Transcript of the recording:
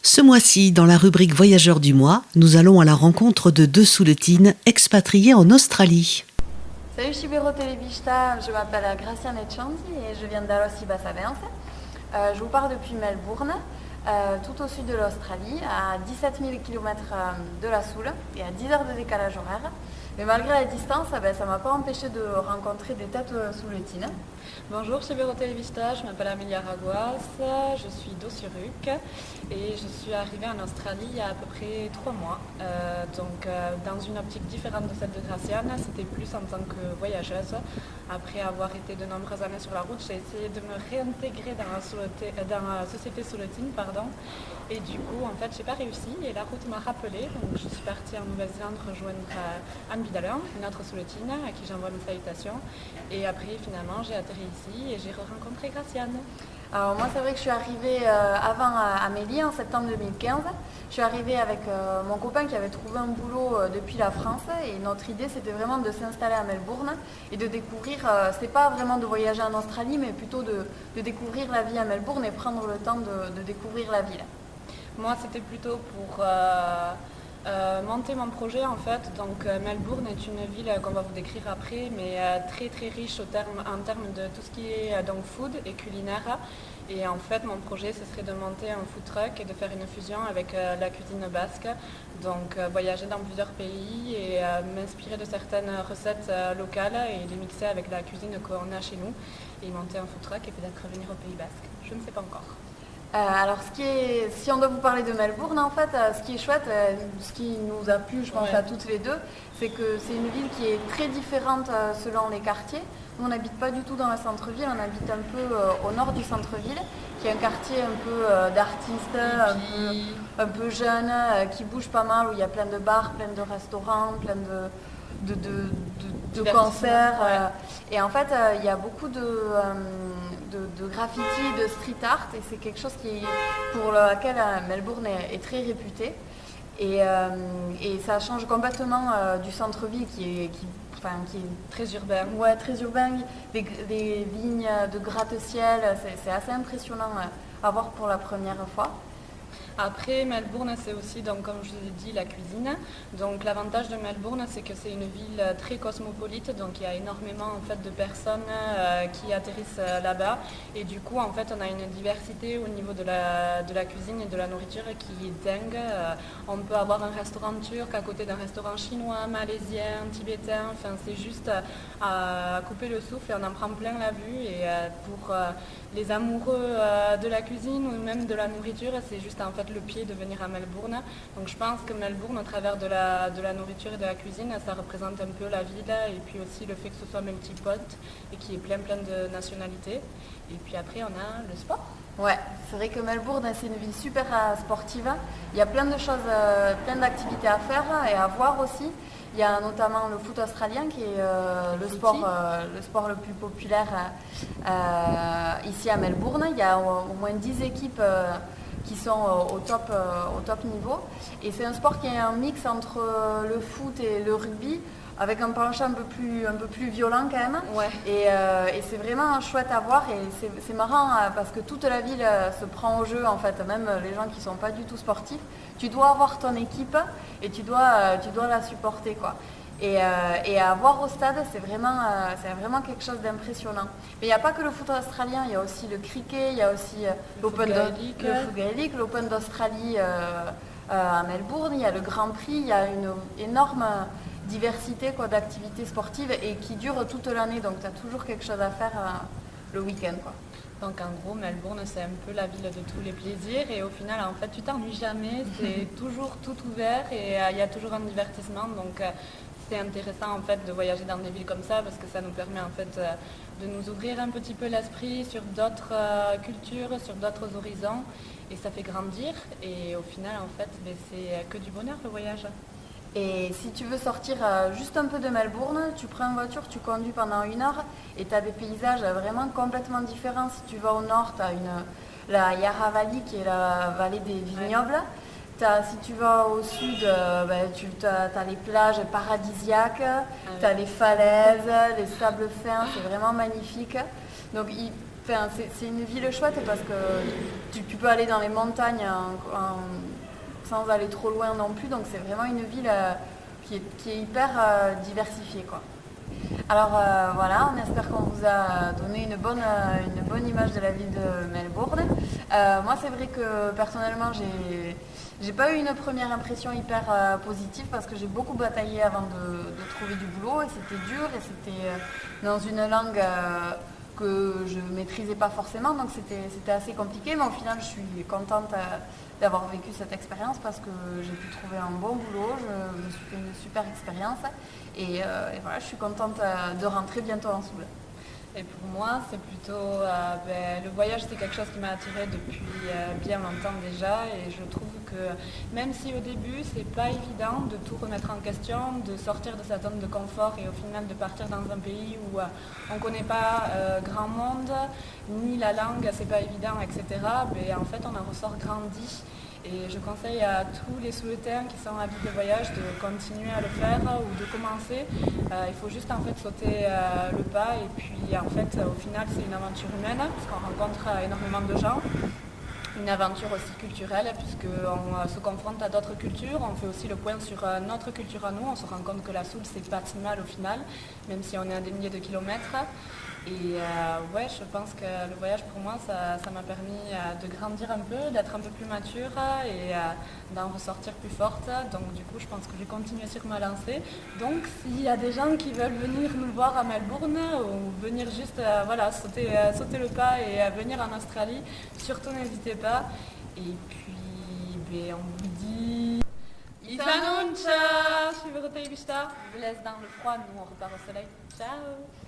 Ce mois-ci, dans la rubrique Voyageurs du mois, nous allons à la rencontre de deux Souletines expatriées en Australie. Salut Chibero Telebista, je m'appelle Graciane Echandi et je viens d'Alos Ibas-Avence. Je vous parle depuis Melbourne, tout au sud de l'Australie, à 17 000 km de la Soule et à 10 heures de décalage horaire. Mais malgré la distance, ça ne m'a pas empêché de rencontrer des têtes souletines. Bonjour Chibero Televista, je m'appelle Amelia Raguas, je suis d'Ossuruk et je suis arrivée en Australie il y a à peu près 3 mois. Dans une optique différente de celle de Graciane, c'était plus en tant que voyageuse. Après avoir été de nombreuses années sur la route, j'ai essayé de me réintégrer dans la société souletine. Et du coup, en fait, j'ai pas réussi et la route m'a rappelé. Donc, je suis partie en Nouvelle-Zélande rejoindre Anne Bidalin, une autre souletine à qui j'envoie mes salutations. Et après, finalement, j'ai atterri ici et j'ai rencontré Graciane. Alors moi, c'est vrai que je suis arrivée avant à Amélie en septembre 2015. Je suis arrivée avec mon copain qui avait trouvé un boulot depuis la France et notre idée, c'était vraiment de s'installer à Melbourne et de découvrir, c'était pas vraiment de voyager en Australie, mais plutôt de découvrir la vie à Melbourne et prendre le temps de découvrir la ville. Moi, c'était plutôt pour monter mon projet en fait. Donc Melbourne est une ville qu'on va vous décrire après, mais très très riche en termes de tout ce qui est donc food et culinaire. Et en fait, mon projet, ce serait de monter un food truck et de faire une fusion avec la cuisine basque. Donc voyager dans plusieurs pays et m'inspirer de certaines recettes locales et les mixer avec la cuisine qu'on a chez nous. Et monter un food truck et peut-être revenir au Pays basque. Je ne sais pas encore. Alors, si on doit vous parler de Melbourne, en fait, ce qui est chouette, ce qui nous a plu, je pense, à toutes les deux, c'est que c'est une ville qui est très différente selon les quartiers. Nous, on n'habite pas du tout dans le centre-ville, on habite un peu au nord du centre-ville, qui est un quartier un peu d'artistes, un peu jeunes, qui bouge pas mal, où il y a plein de bars, plein de restaurants, plein de concerts. Et en fait, il y a beaucoup de graffiti, de street art, et c'est quelque chose pour lequel Melbourne est très réputée. Et ça change complètement du centre-ville qui est très urbain. Ouais, très urbain, des lignes de gratte-ciel, c'est assez impressionnant à voir pour la première fois. Après, Melbourne, c'est aussi, donc, comme je vous ai dit, la cuisine. Donc, l'avantage de Melbourne, c'est que c'est une ville très cosmopolite. Donc, il y a énormément en fait, de personnes qui atterrissent là-bas. Et du coup, en fait, on a une diversité au niveau de la cuisine et de la nourriture qui est dingue. On peut avoir un restaurant turc à côté d'un restaurant chinois, malaisien, tibétain. Enfin, c'est juste à couper le souffle et on en prend plein la vue. Et pour les amoureux de la cuisine ou même de la nourriture, c'est juste en fait le pied de venir à Melbourne. Donc je pense que Melbourne, au travers de la nourriture et de la cuisine, ça représente un peu la ville et puis aussi le fait que ce soit multipote et qu'il y ait plein de nationalités. Et puis après, on a le sport. Ouais, c'est vrai que Melbourne, c'est une ville super sportive. Il y a plein de choses, plein d'activités à faire et à voir aussi. Il y a notamment le foot australien qui est le sport le plus populaire ici à Melbourne. Il y a au moins 10 équipes qui sont au top niveau. Et c'est un sport qui est un mix entre le foot et le rugby, avec un penchant un peu plus violent quand même. Ouais. Et c'est vraiment chouette à voir et c'est marrant parce que toute la ville se prend au jeu en fait, même les gens qui ne sont pas du tout sportifs. Tu dois avoir ton équipe et tu dois la supporter quoi. Et à voir au stade, c'est vraiment quelque chose d'impressionnant. Mais il n'y a pas que le foot australien, il y a aussi le cricket, il y a aussi le foot gaélique, l'Open d'Australie à Melbourne, il y a le Grand Prix, il y a une énorme diversité d'activités sportives et qui dure toute l'année, donc tu as toujours quelque chose à faire le week-end. Donc en gros, Melbourne, c'est un peu la ville de tous les plaisirs et au final, en fait, tu t'ennuies jamais, c'est toujours tout ouvert et il y a toujours un divertissement. Donc c'est intéressant en fait de voyager dans des villes comme ça parce que ça nous permet en fait de nous ouvrir un petit peu l'esprit sur d'autres cultures, sur d'autres horizons et ça fait grandir et au final en fait c'est que du bonheur le voyage. Et si tu veux sortir juste un peu de Melbourne, tu prends une voiture, tu conduis pendant 1 heure et tu as des paysages vraiment complètement différents. Si tu vas au nord, tu as la Yarra Valley qui est la vallée des vignobles. Ouais. Si tu vas au sud, tu as les plages paradisiaques, tu as les falaises, les sables fins, c'est vraiment magnifique. Donc Enfin, c'est une ville chouette parce que tu peux aller dans les montagnes sans aller trop loin non plus. Donc c'est vraiment une ville qui est hyper diversifiée, quoi. Alors voilà, on espère qu'on vous a donné une bonne image de la ville de Melbourne. Moi c'est vrai que personnellement j'ai pas eu une première impression hyper positive parce que j'ai beaucoup bataillé avant de trouver du boulot et c'était dur et c'était dans une langue que je maîtrisais pas forcément, donc c'était assez compliqué, mais au final je suis contente d'avoir vécu cette expérience parce que j'ai pu trouver un bon boulot, je me suis fait une super expérience et voilà, je suis contente de rentrer bientôt en Soule. Et pour moi, c'est plutôt le voyage, c'est quelque chose qui m'a attirée depuis bien longtemps déjà, et je trouve que même si au début c'est pas évident de tout remettre en question, de sortir de sa zone de confort et au final de partir dans un pays où on connaît pas grand monde, ni la langue, c'est pas évident, etc. Mais en fait, on en ressort grandi. Et je conseille à tous les Souletais qui sont avides de voyage de continuer à le faire ou de commencer. Il faut juste en fait sauter le pas et puis en fait au final c'est une aventure humaine parce qu'on rencontre énormément de gens. Une aventure aussi culturelle puisqu'on se confronte à d'autres cultures, on fait aussi le point sur notre culture à nous, on se rend compte que la Soule c'est pas si mal au final, même si on est à des milliers de kilomètres. Et ouais, je pense que le voyage pour moi ça m'a permis de grandir un peu, d'être un peu plus mature et d'en ressortir plus forte. Donc du coup je pense que je vais continuer sur ma lancée. Donc s'il y a des gens qui veulent venir nous voir à Melbourne ou venir juste sauter le pas et venir en Australie, surtout n'hésitez pas. Et puis on vous dit Isanuncha, je vous laisse dans le froid, nous on repart au soleil. Ciao.